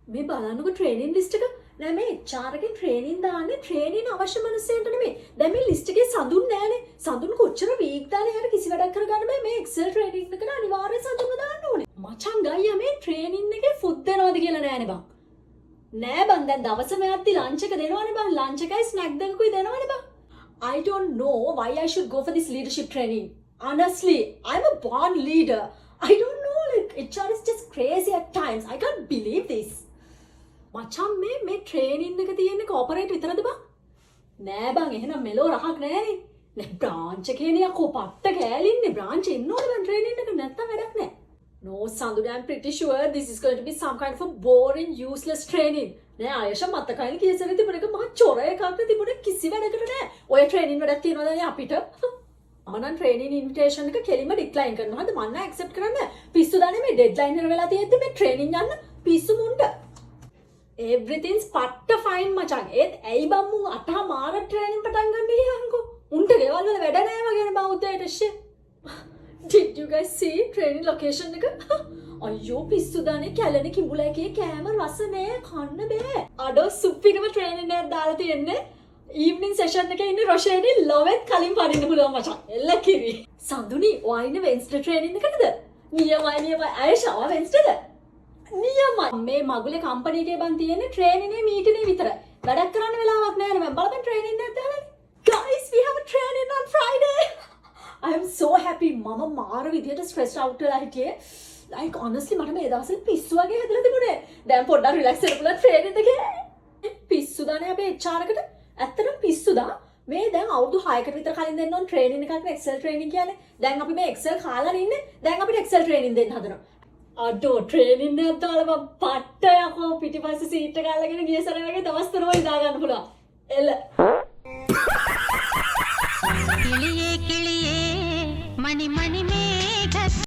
මේ බලන්නකො training list එක. නෑ මේ HR එකෙන් ට්‍රේනින් දාන්නේ ට්‍රේනින් අවශ්‍ය මිනිස්සුන්ට නෙමෙයි. දැන් මේ ලිස්ට් එකේ සඳුන් නෑනේ. සඳුන් කොච්චර වීක් දාලා යාර කිසි වැඩක් කරගන්න බෑ. මේ Excel ට්‍රේනින් එකට අනිවාර්යයෙන් සඳුන් දාන්න ඕනේ. මචං ගයියා මේ ට්‍රේනින් එකේ ෆුඩ් දෙනවද කියලා නෑනේ බං. නෑ බං දැන් දවසම යද්දි ලන්ච් එක දෙනවනේ බං. ලන්ච් එකයි ස්නැක් දෙකකුයි දෙනවනේ බං. I don't know why I should go for this leadership training. Honestly, I'm a born leader. I don't know, like HR is just crazy at times. I can't believe this. මචං මේ training එක තියෙන්නේ corporate විතරද බං? නෑ බං එහෙනම් මෙලෝ රහක් නෑනේ. නෑ බ්‍රාන්ච් එකේ නේ අකෝ පට්ට කෑලින්නේ. බ්‍රාන්ච් එන්න ඕනේ බං ට්‍රේනින් එක නැත්තම් වැඩක් නෑ. No Sandhu, I'm pretty sure this is going to be some kind of a boring useless training. නෑ ආයෂා මතකයිනේ කීසරේ තිබුණ එක මහ චොර එකක් තිබුණේ කිසි වැඩකට නෑ. ඔය ට්‍රේනින් වැඩක් තියනවද නේ අපිට? මම නම් ට්‍රේනින් ඉන්විටේෂන් එක කෙලින්ම ඩික්ලයින් කරනවා. හරිද? මම නම් ඇක්සෙප්ට් කරන්නේ. පිස්සු දාන්නේ මේ ඩෙඩ්ලයින් එක වෙලා තියෙද්දි මේ ට්‍රේනින් යන්න පිස්සු මුන්ට. Everything's පට්ට ෆයින් මචං. ඒත් ඇයි බම් මු අටහා මාර ට්‍රේනින් පටන් ගන්න ගියාන්කෝ. උන්ට ගෙවල් වල වැඩ නෑ වගේනේ බෞද්ධයට ෂේ. Did you guys see training location එක? අයියෝ පිස්සු දාන්නේ කැලණි කිඹුලකේ කෑම රස නෑ කන්න බෑ. අඩෝ සුප්පිකම ට්‍රේනින් එකක් දාලා තියෙන්නේ. ඊවනින් සෙෂන් එකේ ඉන්නේ රොෂේනි ලොවෙත් කලින් පරින්න පුළුවන් මචං. එල්ල කිරි. සඳුනි ඔයා ඉන්නේ වෙන්ස්ඩේ ට්‍රේනින් එකටද? නියමයි ආයෂා වෙන්ස්ඩේද? නියමයි. මේ මගුලේ කම්පැනි එකේ බන් තියෙන්නේ ට්‍රේනිනේ මීටිනේ විතරයි. වැඩක් කරන්න වෙලාවක් නෑ නේ මම බලපන් ට්‍රේනින් එකක් දාලා. Guys, we have a training on Friday. I am so happy. මම මාර විදියට stressed out වෙලා හිටියේ. Like honestly මට මේ දවස්වල පිස්සු වගේ හැදලා තිබුණේ. දැන් පොඩ්ඩක් relax වෙන්න පුළුවන් ට්‍රේනින් එකේ. පිස්සු දානේ අපේ HR එකට. ඇත්තටම පිස්සුදා. මේ දැන් අවුරුදු 6කට විතර කලින් දෙන්න ඕන ට්‍රේනින් එකක් නේ Excel training කියන්නේ. දැන් අපි මේ Excel කාලා ඉන්නේ. දැන් අපිට Excel training දෙන්න හදනවා. අඩෝ training එකක් දාලා මම පට්ට යකෝ පිටිපස්සේ සීට් එක අල්ලගෙන ගිය සැරේ වගේ දවස් 3 ඉඳා ගන්න පුළුවන්. එල